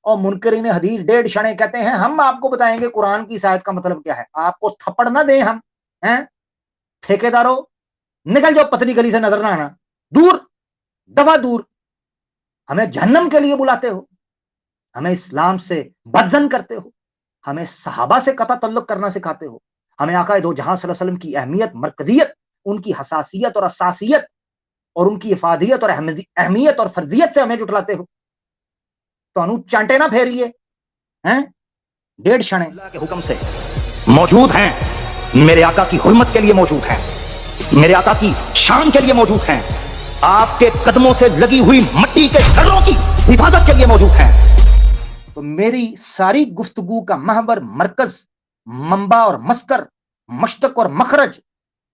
اور منکرین حدیث ڈیڑھ شنے کہتے ہیں ہم آپ کو بتائیں گے قرآن کی اس آیت کا مطلب کیا ہے. آپ کو تھپڑ نہ دیں ہم ہیں ٹھیکیداروں, نکل جاؤ پتلی گلی سے, نظر نہ آنا, دور دفعہ دور. ہمیں جہنم کے لیے بلاتے ہو, ہمیں اسلام سے بدزن کرتے ہو, ہمیں صحابہ سے قطع تعلق کرنا سکھاتے ہو, ہمیں آقا دو جہاں صلی اللہ علیہ وسلم کی اہمیت, مرکزیت, ان کی حساسیت اور اساسیت اور ان کی افادیت اور اہمیت اور فرضیت سے ہمیں جٹلاتے ہو. تو انو چانٹے نہ پھیریے ہیں, ڈیڑھ شنے اللہ کے حکم سے موجود ہیں, میرے آقا کی حرمت کے لیے موجود ہیں, میرے آقا کی شان کے لیے موجود ہیں, آپ کے قدموں سے لگی ہوئی مٹی کے ذروں کی حفاظت کے لیے موجود ہیں. تو میری ساری گفتگو کا محور, مرکز, منبع اور مصدر, مشتق اور مخرج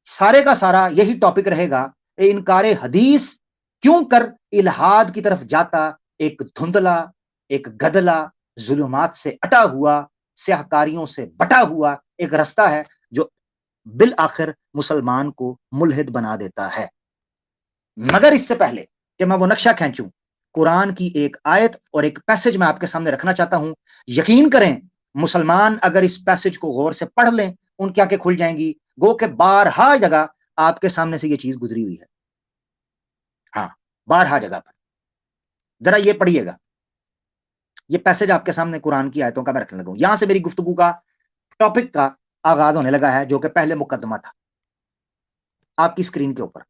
سارے کا سارا یہی ٹاپک رہے گا. انکار حدیث کیوں کر الہاد کی طرف جاتا ایک دھندلا, ایک گدلا, ظلمات سے اٹا ہوا, سیاہکاریوں سے بٹا ہوا ایک رستہ ہے جو بالآخر مسلمان کو ملحد بنا دیتا ہے. مگر اس سے پہلے کہ میں وہ نقشہ کھینچوں, قرآن کی ایک آیت اور ایک پیسج میں آپ کے سامنے رکھنا چاہتا ہوں. یقین کریں مسلمان اگر اس پیسج کو غور سے پڑھ لیں ان کی آنکھیں کھل جائیں گی. گو کہ بارہا جگہ آپ کے سامنے سے یہ چیز گزری ہوئی ہے, ہاں بارہا جگہ پر. ذرا یہ پڑھیے گا, یہ پیسج آپ کے سامنے قرآن کی آیتوں کا میں رکھنے لگا ہوں. یہاں سے میری گفتگو کا ٹاپک کا آغاز ہونے لگا ہے جو کہ پہلے مقدمہ تھا آپ کی اسکرین کے اوپر.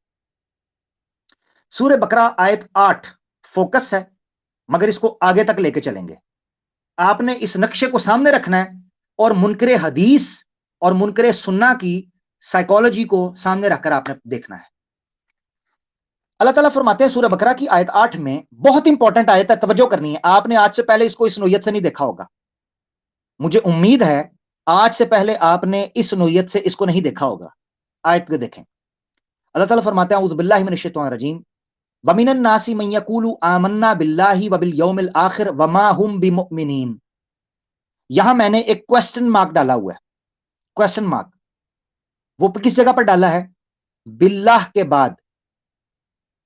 سورہ بقرہ آیت 8 فوکس ہے, مگر اس کو آگے تک لے کے چلیں گے. آپ نے اس نقشے کو سامنے رکھنا ہے اور منکر حدیث اور منکر سنہ کی سائیکالوجی کو سامنے رکھ کر آپ نے دیکھنا ہے. اللہ تعالیٰ فرماتے ہیں سورہ بقرہ کی آیت 8 میں, بہت امپورٹنٹ آیت ہے, توجہ کرنی ہے. آپ نے آج سے پہلے اس کو اس نوعیت سے نہیں دیکھا ہوگا, مجھے امید ہے آج سے پہلے آپ نے اس نوعیت سے اس کو نہیں دیکھا ہوگا. آیت کو دیکھیں. اللہ تعالیٰ فرماتے ہیں اعوذ باللہ من الشیطان الرجیم وَمِنَ النَّاسِ مَن يَقُولُ آمَنَّا بِاللَّهِ وَبِالْيَوْمِ الْآخِرِ وَمَا هُمْ بِمُؤْمِنِينَ. یہاں میں نے ایک کوسچن مارک ڈالا ہوا ہے, کوسچن مارک. وہ کس جگہ پر ڈالا ہے؟ باللہ کے بعد,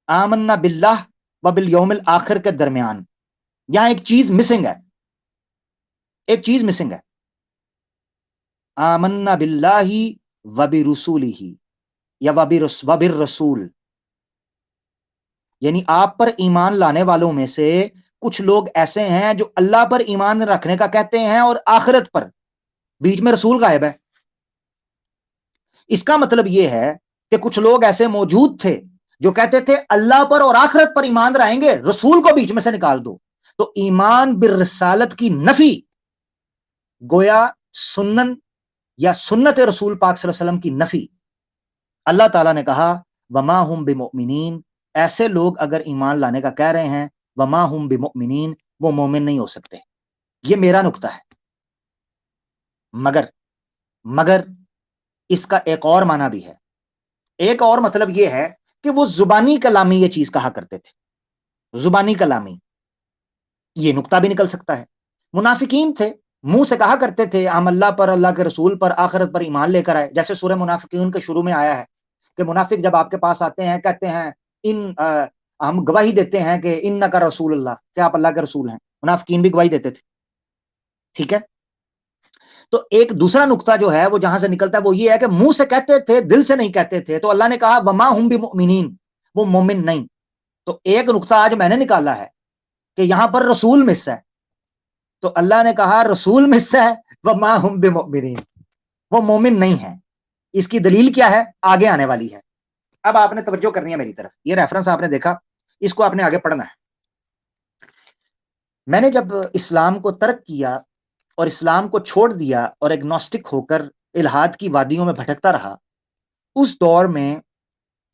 آمنا باللہ وبالیوم الآخر کے درمیان. یہاں ایک چیز مسنگ ہے, ایک چیز مسنگ ہے. آمنا باللہ وبرسولہ یا وبالرسول, یعنی آپ پر ایمان لانے والوں میں سے کچھ لوگ ایسے ہیں جو اللہ پر ایمان رکھنے کا کہتے ہیں اور آخرت پر, بیچ میں رسول غائب ہے. اس کا مطلب یہ ہے کہ کچھ لوگ ایسے موجود تھے جو کہتے تھے اللہ پر اور آخرت پر ایمان رہیں گے, رسول کو بیچ میں سے نکال دو. تو ایمان بالرسالت کی نفی گویا سنن یا سنت رسول پاک صلی اللہ علیہ وسلم کی نفی. اللہ تعالیٰ نے کہا وما ہم بمؤمنین, ایسے لوگ اگر ایمان لانے کا کہہ رہے ہیں وما ہم بمؤمنین, وہ مومن نہیں ہو سکتے. یہ میرا نقطہ ہے. مگر اس کا ایک اور معنی بھی ہے. ایک اور مطلب یہ ہے کہ وہ زبانی کلامی یہ چیز کہا کرتے تھے, زبانی کلامی. یہ نقطہ بھی نکل سکتا ہے. منافقین تھے, منہ سے کہا کرتے تھے ہم اللہ پر, اللہ کے رسول پر, آخرت پر ایمان لے کر آئے. جیسے سورہ منافقین کے شروع میں آیا ہے کہ منافق جب آپ کے پاس آتے ہیں کہتے ہیں ہم گواہی دیتے ہیں کہ انک رسول اللہ, کہ آپ اللہ کے رسول ہیں. منافقین بھی گواہی دیتے تھے, ٹھیک ہے. تو ایک دوسرا نقطہ جو ہے وہ جہاں سے نکلتا ہے وہ یہ ہے کہ منہ سے کہتے تھے, دل سے نہیں کہتے تھے. تو اللہ نے کہا وما ہم بمؤمنین, وہ مومن نہیں. تو ایک نقطہ آج میں نے نکالا ہے کہ یہاں پر رسول مس ہے. تو اللہ نے کہا رسول مس ہے, وما ہم بمؤمنین, وہ مومن نہیں ہے. اس کی دلیل کیا ہے آگے آنے والی ہے. اب آپ نے توجہ کرنی ہے میری طرف. یہ ریفرنس آپ نے دیکھا, اس کو آپ نے آگے پڑھنا ہے. میں نے جب اسلام کو ترک کیا اور اسلام کو چھوڑ دیا اور ایگنوسٹک ہو کر الہاد کی وادیوں میں بھٹکتا رہا, اس دور میں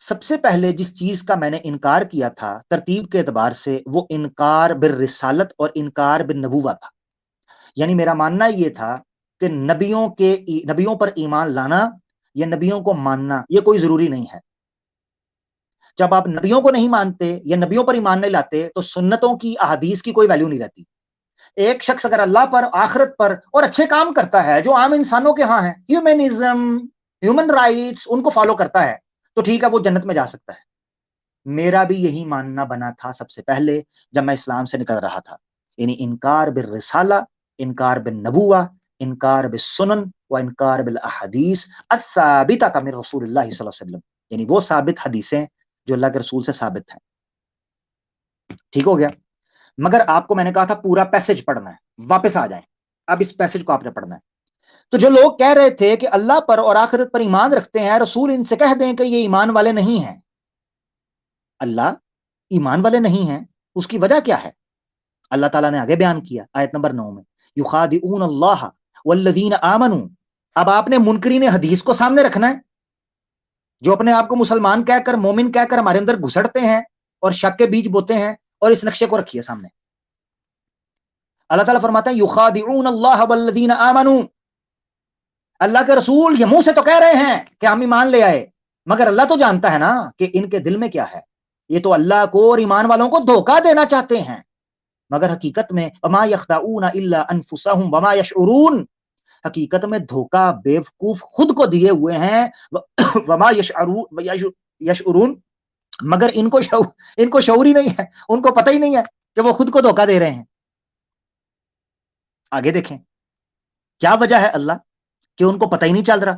سب سے پہلے جس چیز کا میں نے انکار کیا تھا ترتیب کے اعتبار سے, وہ انکار بالرسالت اور انکار بالنبوہ تھا. یعنی میرا ماننا یہ تھا کہ نبیوں پر ایمان لانا یا نبیوں کو ماننا یہ کوئی ضروری نہیں ہے. جب آپ نبیوں کو نہیں مانتے یا نبیوں پر ایمان نہیں لاتے تو سنتوں کی احادیث کی کوئی ویلیو نہیں رہتی. ایک شخص اگر اللہ پر, آخرت پر اور اچھے کام کرتا ہے جو عام انسانوں کے ہاں ہیں, ہیومنزم, ہیومن رائٹس, ان کو فالو کرتا ہے, تو ٹھیک ہے وہ جنت میں جا سکتا ہے. میرا بھی یہی ماننا بنا تھا سب سے پہلے جب میں اسلام سے نکل رہا تھا. یعنی انکار بالرسالہ، انکار بالنبوہ، انکار بالسنن و انکار بالاحادیث الثابتہ من رسول اللہ صلی اللہ علیہ وسلم، یعنی وہ ثابت حدیثیں جو اللہ کے رسول سے ثابت ہیں. ٹھیک ہو گیا. مگر آپ کو میں نے کہا تھا پورا پیسج پڑھنا ہے، واپس آ جائیں. اب اس پیسج کو آپ نے پڑھنا ہے. تو جو لوگ کہہ رہے تھے کہ اللہ پر اور آخرت پر ایمان رکھتے ہیں، رسول ان سے کہہ دیں کہ یہ ایمان والے نہیں ہیں. اللہ ایمان والے نہیں ہیں، اس کی وجہ کیا ہے؟ اللہ تعالیٰ نے آگے بیان کیا آیت نمبر 9 میں، یخادعون اللہ والذین آمنوا. اب آپ نے منکرین حدیث کو سامنے رکھنا ہے، جو اپنے آپ کو مسلمان کہہ کر، مومن کہہ کر ہمارے اندر گھسڑتے ہیں اور شک کے بیج بوتے ہیں، اور اس نقشے کو رکھیے سامنے. اللہ تعالیٰ فرماتا ہے یخادعون اللہ والذین آمنوا، اللہ کے رسول یہ منہ سے تو کہہ رہے ہیں کہ ہم ایمان لے آئے، مگر اللہ تو جانتا ہے نا کہ ان کے دل میں کیا ہے. یہ تو اللہ کو اور ایمان والوں کو دھوکہ دینا چاہتے ہیں، مگر حقیقت میں وما یخدعون الا انفسهم وما یشعرون، حقیقت میں دھوکہ بیوقوف خود کو دیے ہوئے ہیں. وما یشعرون، مگر ان کو شعور ہی نہیں ہے، ان کو پتہ ہی نہیں ہے کہ وہ خود کو دھوکہ دے رہے ہیں. آگے دیکھیں کیا وجہ ہے اللہ کہ ان کو پتہ ہی نہیں چل رہا،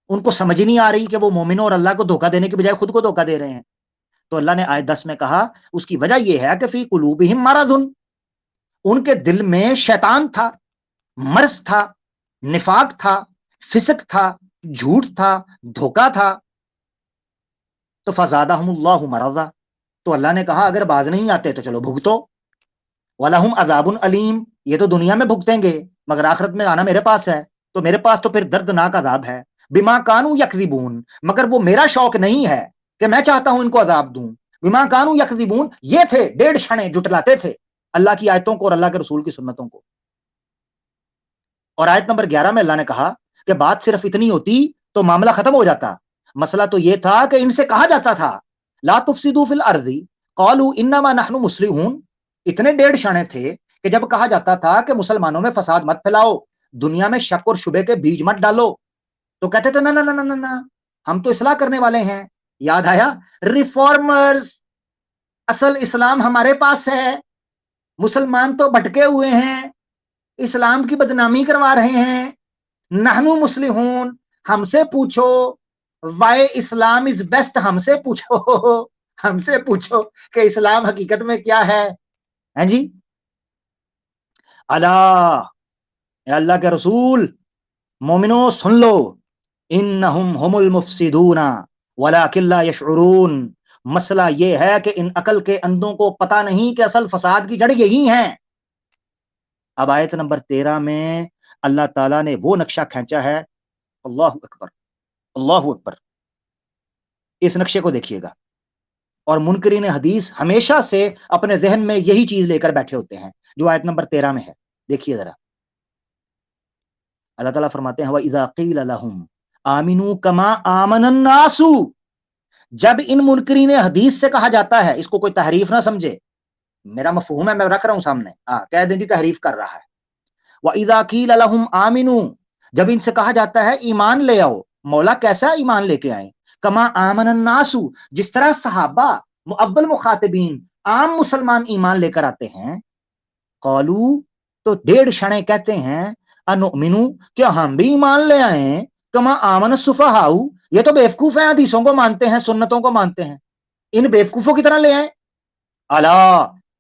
ان کو سمجھ ہی نہیں آ رہی کہ وہ مومنوں اور اللہ کو دھوکہ دینے کے بجائے خود کو دھوکہ دے رہے ہیں. تو اللہ نے آیت 10 میں کہا اس کی وجہ یہ ہے کہ فی قلوبہم مرض، ان کے دل میں شیطان تھا، مرض تھا، نفاق تھا، فسق تھا، جھوٹ تھا، دھوکہ تھا. تو فزادہم اللہ مرضا، تو اللہ نے کہا اگر باز نہیں آتے تو چلو بھگتو. وَلَهُمْ عَذَابٌ علیم، یہ تو دنیا میں بھگتیں گے مگر آخرت میں آنا میرے پاس ہے، تو میرے پاس تو پھر دردناک عذاب ہے. بما کانوا یکذبون، مگر وہ میرا شوق نہیں ہے کہ میں چاہتا ہوں ان کو عذاب دوں. بما کانوا یکذبون، یہ تھے ڈیڑھ شنے جٹلاتے تھے اللہ کی آیتوں کو اور اللہ کے رسول کی سنتوں کو. اور آیت نمبر 11 میں اللہ نے کہا کہ بات صرف اتنی ہوتی تو معاملہ ختم ہو جاتا. مسئلہ تو یہ تھا کہ ان سے کہا جاتا تھا لا تفسدوا فی الارض قالوا انما نحن مصلحون. اتنے ڈیڑھ شانے تھے کہ جب کہا جاتا تھا کہ مسلمانوں میں فساد مت پھیلاؤ، دنیا میں شک اور شبے کے بیج مت ڈالو، تو کہتے تھے نہ ہم تو اصلاح کرنے والے ہیں. یاد آیا ریفارمرز، اصل اسلام ہمارے پاس ہے، مسلمان تو بھٹکے ہوئے ہیں، اسلام کی بدنامی کروا رہے ہیں. نحنو مسلحون، ہم سے پوچھو وائی اسلام از بیسٹ، ہم سے پوچھو کہ اسلام حقیقت میں کیا ہے. ہیں جی اللہ، اے اللہ کے رسول، مومنو سن لو، انہم ہم المفسدون ولکن لا یشعرون. مسئلہ یہ ہے کہ ان عقل کے اندھوں کو پتہ نہیں کہ اصل فساد کی جڑ یہی ہیں. اب آیت نمبر 13 میں اللہ تعالیٰ نے وہ نقشہ کھینچا ہے، اللہ اکبر اللہ اکبر. اس نقشے کو دیکھیے گا. اور منکرین حدیث ہمیشہ سے اپنے ذہن میں یہی چیز لے کر بیٹھے ہوتے ہیں جو آیت نمبر 13 میں ہے. دیکھیے ذرا، اللہ تعالیٰ فرماتے ہیں وَإِذَا قِيلَ لَهُمْ آمِنُوا كَمَا آمَنَ النَّاسُ، جب ان منکرین حدیث سے کہا جاتا ہے، اس کو کوئی تحریف نہ سمجھے، میرا مفہوم ہے، میں رکھ رہا ہوں سامنے، کہہ دیں جی تحریف کر رہا ہے. وَإِذَا قِيلَ لَهُمْ آمِنُوا، جب ان سے کہا جاتا ہے ایمان لے آؤ. مولا کیسا ایمان لے کے آئیں؟ کما آمن الناس، جس طرح صحابہ اول مخاطبین عام مسلمان ایمان لے کر آتے ہیں. قالو، تو ڈیڑھ شنے کہتے ہیں انؤمنو، کیا ہم بھی ایمان لے آئیں؟ کما آمن السفہاء، یہ تو بیوقوف ہیں، حدیثوں کو مانتے ہیں، سنتوں کو مانتے ہیں، ان بیوقوفوں کی طرح لے آئیں. الا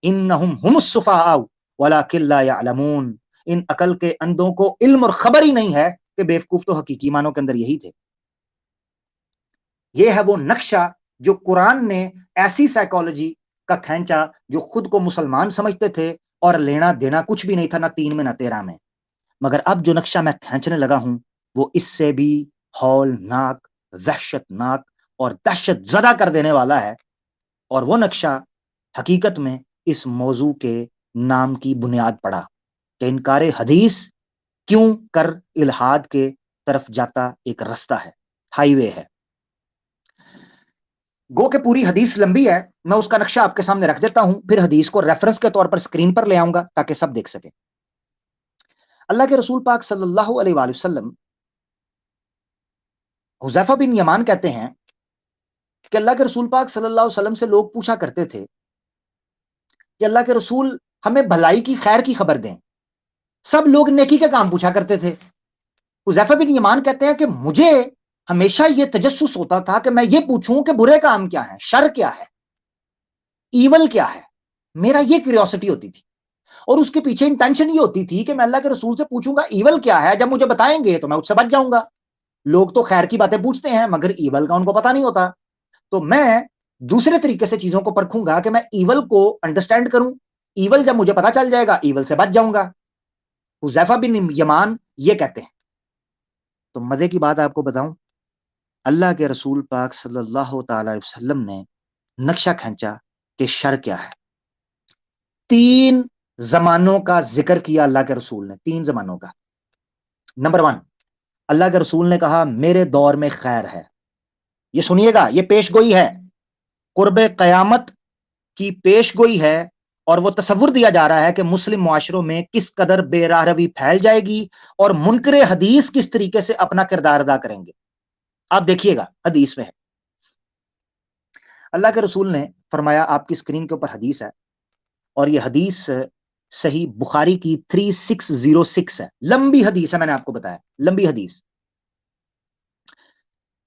انہم ہم السفہاء ولکن لا یعلمون، ان عقل کے اندھوں کو علم اور خبر ہی نہیں ہے کہ بیوقوف تو حقیقی معنوں کے اندر یہی تھے. یہ ہے وہ نقشہ جو قرآن نے ایسی سائیکالوجی کا کھینچا جو خود کو مسلمان سمجھتے تھے اور لینا دینا کچھ بھی نہیں تھا، نہ 3 میں نہ 13 میں. مگر اب جو نقشہ میں کھینچنے لگا ہوں وہ اس سے بھی ہولناک، وحشت ناک اور دہشت زدہ کر دینے والا ہے. اور وہ نقشہ حقیقت میں اس موضوع کے نام کی بنیاد پڑا کہ انکار حدیث کیوں کر الہاد کے طرف جاتا ایک رستہ ہے، ہائی وے ہے. گو کہ پوری حدیث لمبی ہے، میں اس کا نقشہ آپ کے سامنے رکھ دیتا ہوں، پھر حدیث کو ریفرنس کے طور پر اسکرین پر لے آؤں گا تاکہ سب دیکھ سکیں. اللہ کے رسول پاک صلی اللہ علیہ وآلہ وسلم، حذیفہ بن یمان کہتے ہیں کہ اللہ کے رسول پاک صلی اللہ علیہ وسلم سے لوگ پوچھا کرتے تھے کہ اللہ کے رسول ہمیں بھلائی کی خیر کی خبر دیں. سب لوگ نیکی کے کام پوچھا کرتے تھے. حذیفہ بن یمان کہتے ہیں کہ مجھے ہمیشہ یہ تجسس ہوتا تھا کہ میں یہ پوچھوں کہ برے کام کیا ہے, شر کیا ہے, ایول کیا ہے. میرا یہ کیوریوسٹی ہوتی تھی, اور اس کے پیچھے انٹینشن یہ ہوتی تھی کہ میں اللہ کے رسول سے پوچھوں گا ایول کیا ہے, جب مجھے بتائیں گے تو میں اس سے بچ جاؤں گا. لوگ تو خیر کی باتیں پوچھتے ہیں مگر ایول کا ان کو پتا نہیں ہوتا, تو میں دوسرے طریقے سے چیزوں کو پرکھوں گا کہ میں ایول کو انڈرسٹینڈ کروں. ایول جب مجھے پتا چل جائے گا ایول سے بچ جاؤں گا. حذیفہ بن یمان یہ کہتے ہیں. تو مزے کی بات آپ کو بتاؤں, اللہ کے رسول پاک صلی اللہ تعالی علیہ وسلم نے نقشہ کھینچا کہ شر کیا ہے. 3 زمانوں کا ذکر کیا اللہ کے رسول نے, 3 زمانوں کا. نمبر 1, اللہ کے رسول نے کہا میرے دور میں خیر ہے. یہ سنیے گا, یہ پیش گوئی ہے, قرب قیامت کی پیش گوئی ہے, اور وہ تصور دیا جا رہا ہے کہ مسلم معاشروں میں کس قدر بے راہ روی پھیل جائے گی اور منکر حدیث کس طریقے سے اپنا کردار ادا کریں گے. آپ دیکھیے گا, حدیث میں ہے. اللہ کے رسول نے فرمایا, آپ کی اسکرین کے اوپر حدیث ہے, اور یہ حدیث صحیح بخاری کی 3606 ہے. لمبی حدیث ہے, میں نے آپ کو بتایا لمبی حدیث.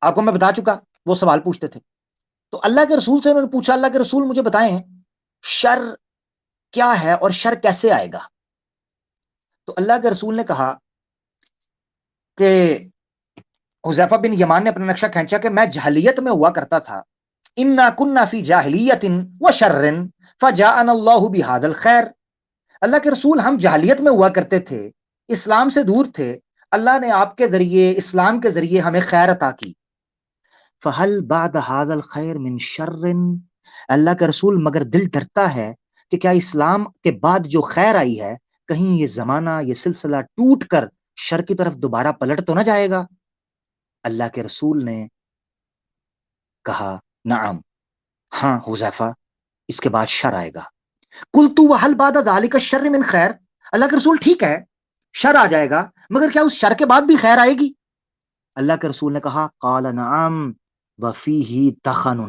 آپ کو میں بتا چکا, وہ سوال پوچھتے تھے. تو اللہ کے رسول سے انہوں نے پوچھا, اللہ کے رسول مجھے بتائیں شر کیا ہے اور شر کیسے آئے گا. تو اللہ کے رسول نے کہا کہ حذیفہ بن یمان نے اپنا نقشہ کھینچا کہ میں جاہلیت میں ہوا کرتا تھا. انا کنا فی جاہلیت وشر فجاءنا اللہ بہذا الخیر. اللہ کے رسول ہم جاہلیت میں ہوا کرتے تھے, اسلام سے دور تھے, اللہ نے آپ کے ذریعے, اسلام کے ذریعے ہمیں خیر عطا کی. فہل بعد هذا الخیر من شر. اللہ کا رسول مگر دل ڈرتا ہے کہ کیا اسلام کے بعد جو خیر آئی ہے کہیں یہ زمانہ, یہ سلسلہ ٹوٹ کر شر کی طرف دوبارہ پلٹ تو نہ جائے گا. اللہ کے رسول نے کہا نعم, ہاں حذیفہ, اس کے بعد شر آئے گا. قلت وهل بعد ذلك الشر من خیر. اللہ کے رسول ٹھیک ہے شر آ جائے گا, مگر کیا اس شر کے بعد بھی خیر آئے گی. اللہ کے رسول نے کہا قال نعم وفیہ دخن.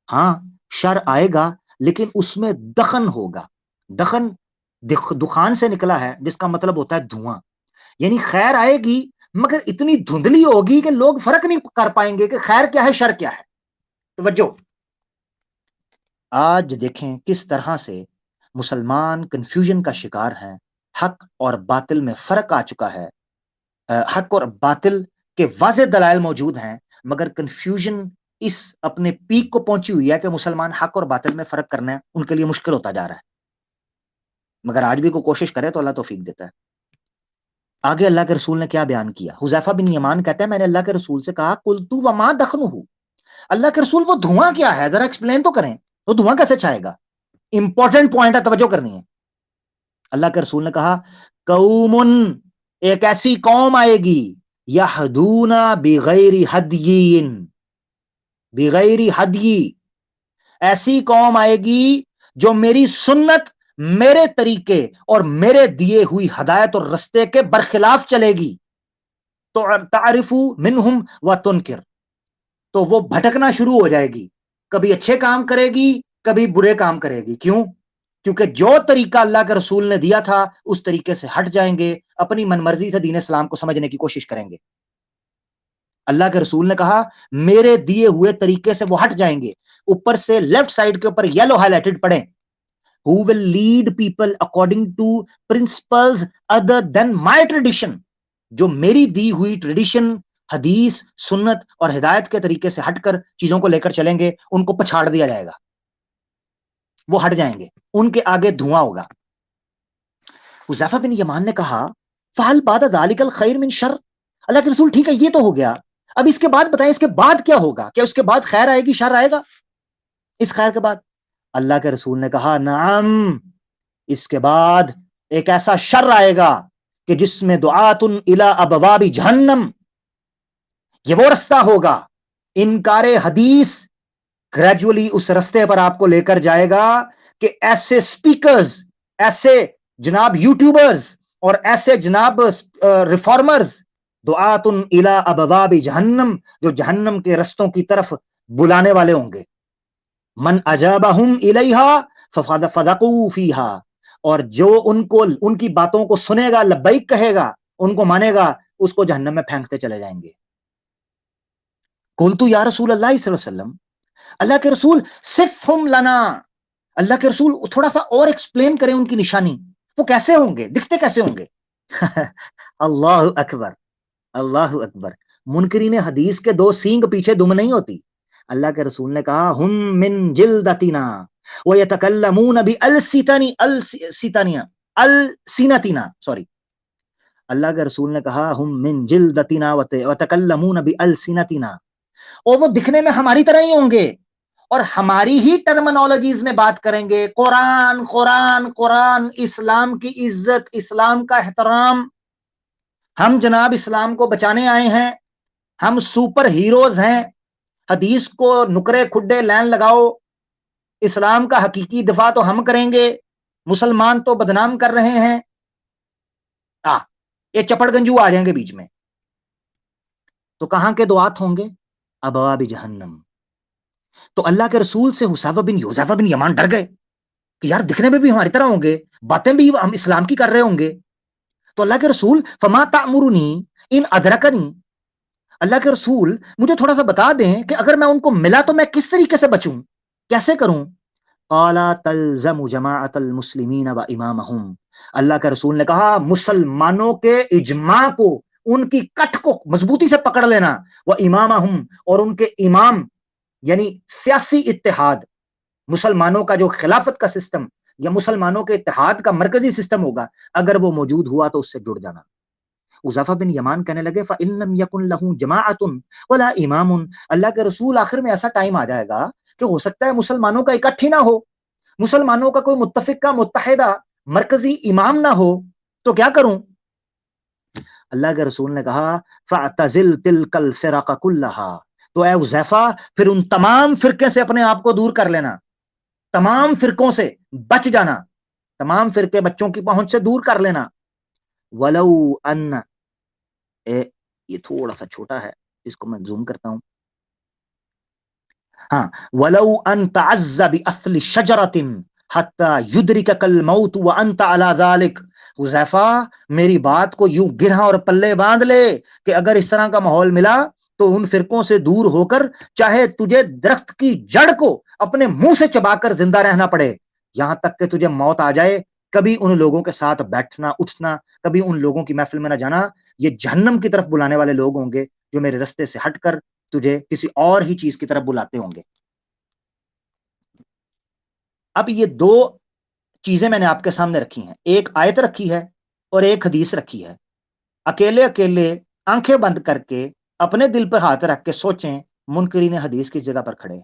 ہاں شر آئے گا لیکن اس میں دخن ہوگا. دخن دخان سے نکلا ہے جس کا مطلب ہوتا ہے دھواں. یعنی خیر آئے گی مگر اتنی دھندلی ہوگی کہ لوگ فرق نہیں کر پائیں گے کہ خیر کیا ہے شر کیا ہے. توجہ, آج دیکھیں کس طرح سے مسلمان کنفیوژن کا شکار ہیں. حق اور باطل میں فرق آ چکا ہے. حق اور باطل کے واضح دلائل موجود ہیں, مگر کنفیوژن اس اپنے پیک کو پہنچی ہوئی ہے کہ مسلمان حق اور باطل میں فرق کرنا ان کے لیے مشکل ہوتا جا رہا ہے. مگر آج بھی کوئی کوشش کرے تو اللہ توفیق دیتا ہے. آگے اللہ کے رسول نے کیا بیان کیا. حذیفہ بن یمان کہتے ہیں میں نے اللہ کے رسول سے کہا قلت وما دخنہ. اللہ کے رسول وہ دھواں کیا ہے, ذرا ایکسپلین تو کریں, وہ دھواں کیسے چھائے گا. امپورٹنٹ پوائنٹ ہے, توجہ کرنی ہے. اللہ کے رسول نے کہا قوم, ایک ایسی قوم آئے گی, یہدون بغیر ہدی, بغیر ہدی, ایسی قوم آئے گی جو میری سنت, میرے طریقے اور میرے دیے ہوئی ہدایت اور رستے کے برخلاف چلے گی. تو تعرف منہم وتنکر, تو وہ بھٹکنا شروع ہو جائے گی, کبھی اچھے کام کرے گی کبھی برے کام کرے گی. کیوں؟ کیونکہ جو طریقہ اللہ کے رسول نے دیا تھا اس طریقے سے ہٹ جائیں گے, اپنی من مرضی سے دین اسلام کو سمجھنے کی کوشش کریں گے. اللہ کے رسول نے کہا میرے دیے ہوئے طریقے سے وہ ہٹ جائیں گے. اوپر سے لیفٹ سائڈ کے اوپر یلو ہائی لائٹڈ پڑھیں, who will lead people according to principles other than my tradition. جو میری دی ہوئی ٹریڈیشن, حدیث, سنت اور ہدایت کے طریقے سے ہٹ کر چیزوں کو لے کر چلیں گے, ان کو پچھاڑ دیا جائے گا, وہ ہٹ جائیں گے, ان کے آگے دھواں ہوگا. حذیفہ بن یمان نے کہا فہل بعد ذلک الخیر من شر. اللہ کے رسول ٹھیک ہے یہ تو ہو گیا, اب اس کے بعد بتائیں اس کے بعد کیا ہوگا, کیا اس کے بعد خیر آئے گی, شر آئے گا اس خیر کے بعد. اللہ کے رسول نے کہا نعم, اس کے بعد ایک ایسا شر آئے گا کہ جس میں دعات الی ابواب جہنم, یہ وہ رستہ ہوگا, انکار حدیث گریجولی اس رستے پر آپ کو لے کر جائے گا کہ ایسے سپیکرز, ایسے جناب یوٹیوبرز اور ایسے جناب ریفارمرز, دعات الی ابواب جہنم, جو جہنم کے رستوں کی طرف بلانے والے ہوں گے. من اجابہم الیہا فقد فدقوا فیہا اور جو ان کو ان کی باتوں کو سنے گا، لبیک کہے گا، ان کو مانے گا، اس کو جہنم میں پھینکتے چلے جائیں گے. قلت یا رسول اللہ صلی اللہ علیہ وسلم، اللہ کے رسول صفہم لنا، اللہ کے رسول تھوڑا سا اور ایکسپلین کریں ان کی نشانی، وہ کیسے ہوں گے، دکھتے کیسے ہوں گے؟ اللہ اکبر، اللہ اکبر. منکرین حدیث کے دو سینگ پیچھے دم نہیں ہوتی. اللہ کے رسول نے کہا ہم من جلدتنا ویتکلمون السنتنا، سوری، اللہ کے رسول نے کہا ہم من جلدتنا وتکلمون بالسنتنا، اور وہ دکھنے میں ہماری طرح ہی ہوں گے اور ہماری ہی ٹرمنالوجیز میں بات کریں گے. قرآن قرآن قرآن، اسلام کی عزت، اسلام کا احترام. ہم جناب اسلام کو بچانے آئے ہیں، ہم سپر ہیروز ہیں. حدیث کو نکرے کھڈے لین لگاؤ، اسلام کا حقیقی دفاع تو ہم کریں گے، مسلمان تو بدنام کر رہے ہیں. یہ چپڑ گنجو آ جائیں گے بیچ میں، تو کہاں کے دعات ہوں گے؟ ابواب جہنم. تو اللہ کے رسول سے حذیفہ بن یمان ڈر گئے کہ یار دکھنے میں بھی ہماری طرح ہوں گے، باتیں بھی ہم اسلام کی کر رہے ہوں گے. تو اللہ کے رسول فما تأمرنی ان ادرکنی، اللہ کے رسول مجھے تھوڑا سا بتا دیں کہ اگر میں ان کو ملا تو میں کس طریقے سے بچوں، کیسے کروں؟ قال تلزم جماعت المسلمین و امامہم، اللہ کے رسول نے کہا مسلمانوں کے اجماع کو، ان کی کٹ کو مضبوطی سے پکڑ لینا، وہ امامہم، اور ان کے امام، یعنی سیاسی اتحاد، مسلمانوں کا جو خلافت کا سسٹم یا مسلمانوں کے اتحاد کا مرکزی سسٹم ہوگا، اگر وہ موجود ہوا تو اس سے جڑ جانا. حذیفہ بن یمان کہنے لگے فَإِن لَّمْ يَكُن لَّهُ جَمَاعَةٌ وَلَا إِمَامٌ، اللہ کے رسول آخر میں ایسا ٹائم آ جائے گا کہ ہو سکتا ہے مسلمانوں کا اکٹھ ہی نہ ہو، مسلمانوں کا کوئی متفق کا متحدہ مرکزی امام نہ ہو، تو کیا کروں؟ اللہ کے رسول نے کہا فَاعْتَزِلْ تِلْكَ الْفِرَقَ كُلَّهَا، تو اے حذیفہ پھر ان تمام فرقے سے اپنے آپ کو دور کر لینا، تمام فرقوں سے بچ جانا، تمام فرقے بچوں کی پہنچ سے دور کر لینا. وَلَوْ أَنَّ، یہ تھوڑا سا چھوٹا ہے، اس کو میں زوم کرتا ہوں. ہاں، وَلَوْ أَن تَعَزَّ بِأَصْلِ شَجَرَةٍ حَتَّى يُدْرِكَكَ الْمَوْتُ وَأَنْتَ عَلَى ذَلِكَ. حذیفہ میری بات کو یوں گرہا اور پلے باندھ لے کہ اگر اس طرح کا ماحول ملا تو ان فرقوں سے دور ہو کر چاہے تجھے درخت کی جڑ کو اپنے منہ سے چبا کر زندہ رہنا پڑے، یہاں تک کہ تجھے موت آ جائے، کبھی ان لوگوں کے ساتھ بیٹھنا اٹھنا، کبھی ان لوگوں کی محفل میں نہ جانا. یہ جہنم کی طرف بلانے والے لوگ ہوں گے جو میرے رستے سے ہٹ کر تجھے کسی اور ہی چیز کی طرف بلاتے ہوں گے. اب یہ دو چیزیں میں نے آپ کے سامنے رکھی ہیں، ایک آیت رکھی ہے اور ایک حدیث رکھی ہے. اکیلے اکیلے آنکھیں بند کر کے اپنے دل پہ ہاتھ رکھ کے سوچیں منکرین حدیث کس جگہ پر کھڑے ہیں،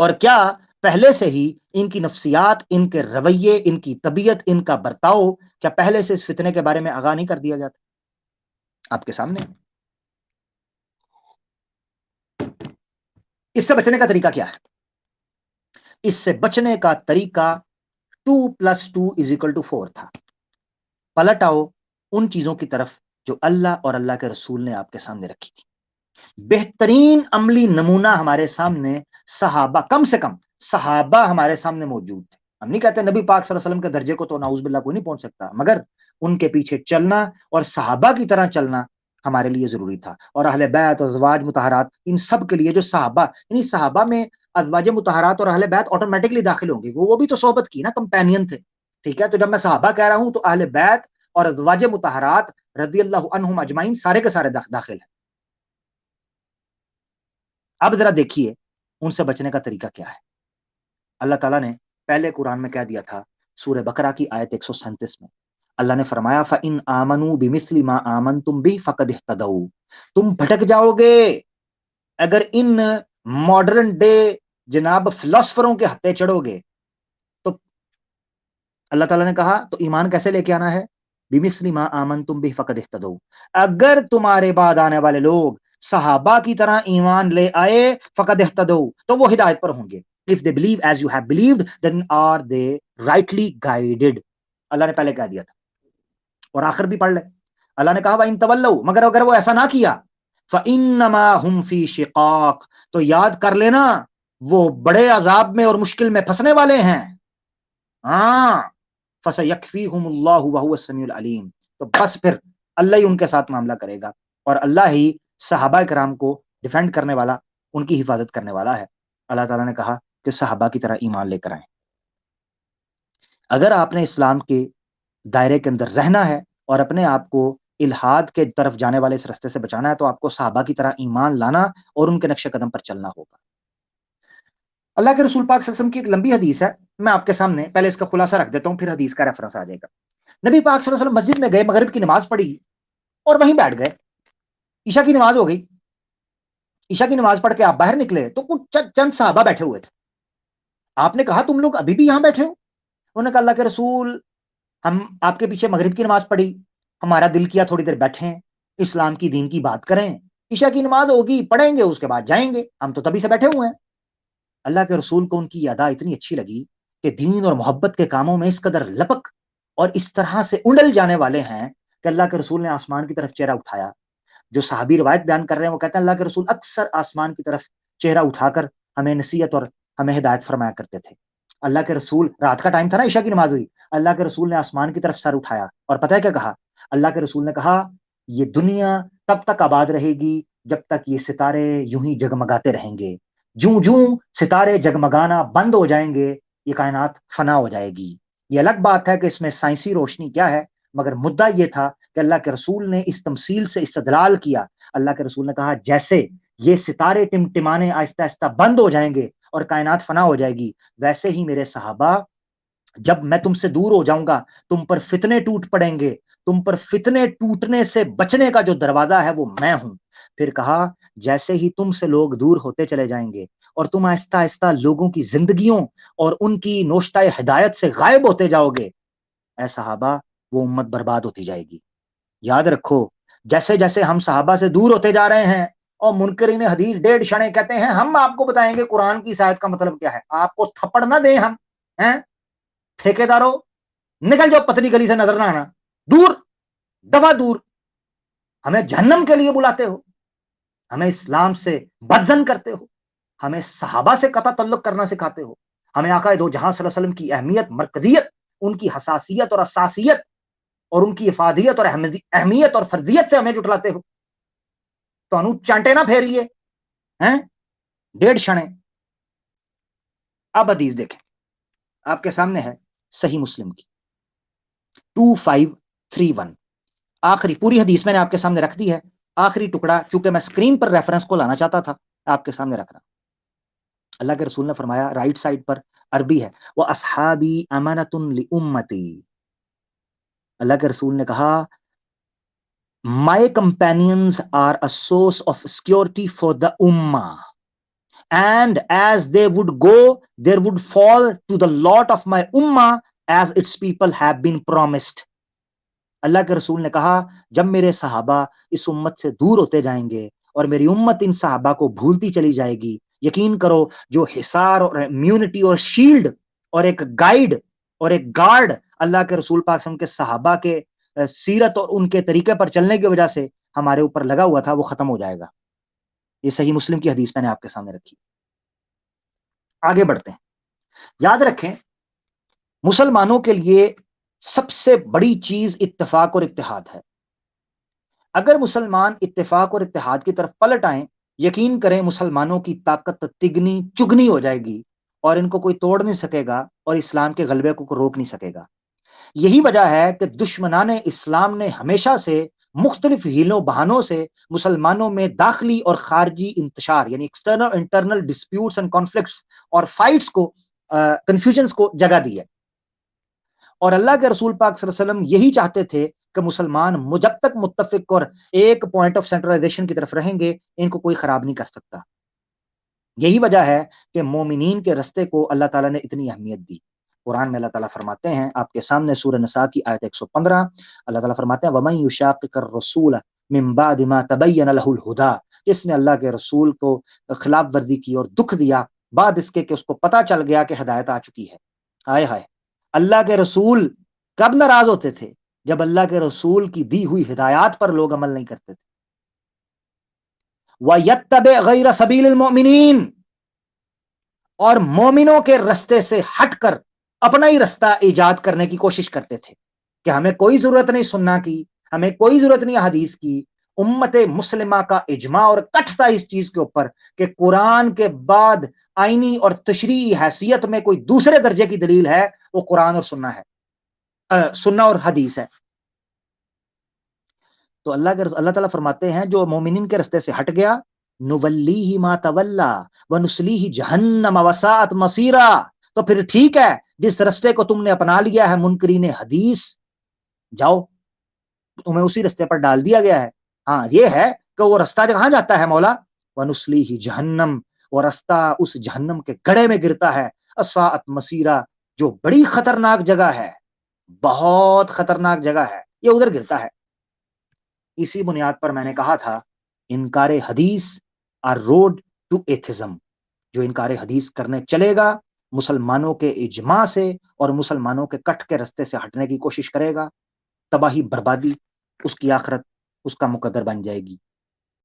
اور کیا پہلے سے ہی ان کی نفسیات، ان کے رویے، ان کی طبیعت، ان کا برتاؤ، کیا پہلے سے اس فتنے کے بارے میں آگاہ نہیں کر دیا جاتا؟ آپ کے سامنے اس سے بچنے کا طریقہ کیا ہے؟ اس سے بچنے کا طریقہ 2+2=4 تھا. پلٹ آؤ ان چیزوں کی طرف جو اللہ اور اللہ کے رسول نے آپ کے سامنے رکھی تھی. بہترین عملی نمونہ ہمارے سامنے صحابہ، کم سے کم صحابہ ہمارے سامنے موجود تھے. ہم نہیں کہتے نبی پاک صلی اللہ علیہ وسلم کے درجے کو تو نعوذ باللہ کوئی نہیں پہنچ سکتا، مگر ان کے پیچھے چلنا اور صحابہ کی طرح چلنا ہمارے لیے ضروری تھا. اور اہل بیت اور ازواج مطہرات، ان سب کے لیے جو صحابہ، یعنی صحابہ میں ازواج مطہرات اور اہل بیت آٹومیٹکلی داخل ہوں گے، وہ بھی تو صحبت کی نا، کمپینین تھے. ٹھیک ہے، تو جب میں صحابہ کہہ رہا ہوں تو اہل بیت اور ازواج مطہرات رضی اللہ عنہم اجمعین سارے کے سارے داخل ہیں. اب ذرا دیکھیے ان سے بچنے کا طریقہ کیا ہے. اللہ تعالیٰ نے پہلے قرآن میں کہہ دیا تھا، سورہ بقرہ کی آیت 137 میں اللہ نے فرمایا فَإِنْ آمَنُوا بِمِثْلِ مَا آمَنْتُمْ بِهِ فَقَدِ اهْتَدَوْا، تم بھٹک جاؤ گے اگر ان ماڈرن ڈے جناب فلاسفروں کے ہتھے چڑھو گے. تو اللہ تعالیٰ نے کہا تو ایمان کیسے لے کے آنا ہے؟ بِمِثْلِ مَا آمَنْتُمْ بِهِ فَقَدِ اهْتَدَوْا، اگر تمہارے بعد آنے والے لوگ صحابہ کی طرح ایمان لے آئے فَقَدِ اهْتَدَوْا، تو وہ ہدایت پر ہوں گے. If they believe as you have believed, then are they rightly guided. اللہ نے پہلے کہہ دیا تھا، اور آخر بھی پڑھ لے. اللہ نے کہا وَإِن تَوَلَّوْا، مگر اگر وہ ایسا نہ کیا، فَإِنَّمَا هُمْ فِي شِقَاقٍ، تو یاد کر لینا وہ بڑے عذاب میں اور مشکل میں پھنسنے والے ہیں. ہاں، فَسَيَكْفِيهُمُ اللَّهُ وَهُوَ السَّمِيعُ الْعَلِيمُ، تو بس پھر اللہ ہی ان کے ساتھ معاملہ کرے گا، اور اللہ ہی صحابہ کرام کو ڈیفینڈ کرنے والا، ان کی حفاظت کرنے والا ہے۔ اللہ تعالیٰ نے کہا کہ صحابہ کی طرح ایمان لے کر آئیں۔ اگر آپ نے اسلام کے دائرے کے اندر رہنا ہے اور اپنے آپ کو الحاد کے طرف جانے والے اس رستے سے بچانا ہے، تو آپ کو صحابہ کی طرح ایمان لانا اور ان کے نقش قدم پر چلنا ہوگا۔ اللہ کے رسول پاک صلی اللہ علیہ وسلم کی ایک لمبی حدیث ہے، میں آپ کے سامنے پہلے اس کا خلاصہ رکھ دیتا ہوں، پھر حدیث کا ریفرنس آ جائے گا۔ نبی پاک صلی اللہ علیہ وسلم مسجد میں گئے، مغرب کی نماز پڑھی اور وہیں بیٹھ گئے۔ عشاء کی نماز ہو گئی، عشاء کی نماز پڑھ کے آپ باہر نکلے تو کچھ چند صحابہ بیٹھے ہوئے تھے۔ آپ نے کہا تم لوگ ابھی بھی یہاں بیٹھے ہو؟ انہوں نے کہا اللہ کے رسول، ہم آپ کے پیچھے مغرب کی نماز پڑھی، ہمارا دل کیا تھوڑی دیر بیٹھیں، اسلام کی دین کی بات کریں، عشاء کی نماز ہوگی پڑھیں گے، اس کے بعد جائیں گے، ہم تو تبھی سے بیٹھے ہوئے ہیں۔ اللہ کے رسول کو ان کی ادا اتنی اچھی لگی کہ دین اور محبت کے کاموں میں اس قدر لپک اور اس طرح سے اڑل جانے والے ہیں کہ اللہ کے رسول نے آسمان کی طرف چہرہ اٹھایا۔ جو صحابی روایت بیان کر رہے ہیں وہ کہتے ہیں اللہ کے رسول اکثر آسمان کی طرف چہرہ اٹھا کر ہمیں نصیحت اور ہمیں ہدایت فرمایا کرتے تھے۔ اللہ کے رسول، رات کا ٹائم تھا نا، عشاء کی نماز ہوئی، اللہ کے رسول نے آسمان کی طرف سر اٹھایا اور پتہ ہے کیا کہا؟ اللہ کے رسول نے کہا یہ دنیا تب تک آباد رہے گی جب تک یہ ستارے یوں ہی جگمگاتے رہیں گے، جوں جوں ستارے جگمگانا بند ہو جائیں گے یہ کائنات فنا ہو جائے گی۔ یہ الگ بات ہے کہ اس میں سائنسی روشنی کیا ہے، مگر مدعا یہ تھا کہ اللہ کے رسول نے اس تمثیل سے استدلال کیا۔ اللہ کے رسول نے کہا جیسے یہ ستارے ٹمٹمانے آہستہ آہستہ بند ہو جائیں گے اور کائنات فنا ہو جائے گی، ویسے ہی میرے صحابہ جب میں تم سے دور ہو جاؤں گا تم پر فتنے ٹوٹ پڑیں گے، تم پر فتنے ٹوٹنے سے بچنے کا جو دروازہ ہے وہ میں ہوں۔ پھر کہا جیسے ہی تم سے لوگ دور ہوتے چلے جائیں گے اور تم آہستہ آہستہ لوگوں کی زندگیوں اور ان کی نوشتہ ہدایت سے غائب ہوتے جاؤ گے، اے صحابہ وہ امت برباد ہوتی جائے گی۔ یاد رکھو جیسے جیسے ہم صحابہ سے دور ہوتے جا رہے ہیں اور منکرین حدیث ڈیڑھ شنے کہتے ہیں ہم آپ کو بتائیں گے قرآن کی اس آیت کا مطلب کیا ہے، آپ کو تھپڑ نہ دیں ہم، ہیں ٹھیکیداروں نکل جاؤ پتلی گلی سے، نظر نہ آنا، دور دفعہ دور، ہمیں جہنم کے لیے بلاتے ہو، ہمیں اسلام سے بدزن کرتے ہو، ہمیں صحابہ سے قطع تعلق کرنا سکھاتے ہو، ہمیں آقا دو جہاں صلی اللہ علیہ وسلم کی اہمیت، مرکزیت، ان کی حساسیت اور اساسیت اور ان کی افادیت اور اہمیت اور فرضیت سے ہمیں جٹلاتے ہو، تو انو چانٹے نہ پھیریے ہیں ڈیڑھ شنے۔ اب حدیث دیکھیں، آپ کے سامنے ہے صحیح مسلم کی 2531، آخری پوری حدیث میں نے آپ کے سامنے رکھ دی ہے، آخری ٹکڑا چونکہ میں اسکرین پر ریفرنس کو لانا چاہتا تھا آپ کے سامنے رکھ رہا۔ اللہ کے رسول نے فرمایا، رائٹ سائڈ پر عربی ہے، وَأَصْحَابِي أَمَانَةٌ لِأُمَّتِي، اللہ کے رسول نے کہا My companions are a source of security for the ummah, and as they would go, there would fall to the lot of my ummah as its people have been promised. اللہ کے رسول نے کہا جب میرے صحابہ اس امت سے دور ہوتے جائیں گے اور میری امت ان صحابہ کو بھولتی چلی جائے گی، یقین کرو جو حصار اور امیونٹی اور شیلڈ اور ایک گائیڈ اور ایک گارڈ اللہ کے رسول پاک صلی اللہ علیہ وسلم کے صحابہ کے سیرت اور ان کے طریقے پر چلنے کی وجہ سے ہمارے اوپر لگا ہوا تھا وہ ختم ہو جائے گا۔ یہ صحیح مسلم کی حدیث میں نے آپ کے سامنے رکھی۔ آگے بڑھتے ہیں۔ یاد رکھیں مسلمانوں کے لیے سب سے بڑی چیز اتفاق اور اتحاد ہے۔ اگر مسلمان اتفاق اور اتحاد کی طرف پلٹ آئیں، یقین کریں مسلمانوں کی طاقت تگنی چگنی ہو جائے گی اور ان کو کوئی توڑ نہیں سکے گا اور اسلام کے غلبے کو روک نہیں سکے گا۔ یہی وجہ ہے کہ دشمنان اسلام نے ہمیشہ سے مختلف ہیلوں بہانوں سے مسلمانوں میں داخلی اور خارجی انتشار یعنی external internal disputes and conflicts اور فائٹس کو کنفیوژنس کو جگہ دی ہے، اور اللہ کے رسول پاک صلی اللہ علیہ وسلم یہی چاہتے تھے کہ مسلمان جب تک متفق اور ایک پوائنٹ آف سینٹرلائزیشن کی طرف رہیں گے ان کو کوئی خراب نہیں کر سکتا۔ یہی وجہ ہے کہ مومنین کے رستے کو اللہ تعالیٰ نے اتنی اہمیت دی۔ قرآن میں اللہ تعالیٰ فرماتے ہیں آپ کے سامنے سورہ نساء کی آیت 115، اللہ تعالیٰ فرماتے ہیں وَمَن يُشَاقِقِ الرَّسُولَ مِن بَعْدِ مَا تَبَيَّنَ لَهُ الْهُدَىٰ، جس نے اللہ کے رسول کو خلاف ورزی کی اور دکھ دیا بعد اس کے کہ اس کو پتہ چل گیا کہ ہدایت آ چکی ہے۔ ہائے ہائے، اللہ کے رسول کب ناراض ہوتے تھے؟ جب اللہ کے رسول کی دی ہوئی ہدایات پر لوگ عمل نہیں کرتے تھے۔ وَيَتَّبِعْ غَيْرَ سَبِيلِ الْمُؤْمِنِينَ، اور مومنوں کے رستے سے ہٹ کر اپنا ہی رستہ ایجاد کرنے کی کوشش کرتے تھے کہ ہمیں کوئی ضرورت نہیں سننا کی، ہمیں کوئی ضرورت نہیں حدیث کی. امت مسلمہ کا اجماع اور کٹ تھا اس چیز کے اوپر کہ قرآن کے بعد آئینی اور تشریعی حیثیت میں کوئی دوسرے درجے کی دلیل ہے وہ قرآن اور سننا ہے، سننا اور حدیث ہے. تو اللہ تعالیٰ فرماتے ہیں جو مومنین کے رستے سے ہٹ گیا، نولیہ ما تولا ونصلیہ جہنم وساءت مصیرا، تو پھر ٹھیک ہے جس رستے کو تم نے اپنا لیا ہے منکرین حدیث، جاؤ تمہیں اسی رستے پر ڈال دیا گیا ہے. ہاں یہ ہے کہ وہ رستہ کہاں جاتا ہے مولا، ونصلیہ جہنم، وہ رستہ اس جہنم کے گڑھے میں گرتا ہے، اساءت مصیرا، جو بڑی خطرناک جگہ ہے، بہت خطرناک جگہ ہے، یہ ادھر گرتا ہے. اسی بنیاد پر میں نے کہا تھا انکار حدیث آر روڈ ٹو ایتھزم، جو انکار حدیث کرنے چلے گا مسلمانوں کے اجماع سے اور مسلمانوں کے کٹ کے رستے سے ہٹنے کی کوشش کرے گا، تباہی بربادی اس کی آخرت اس کا مقدر بن جائے گی.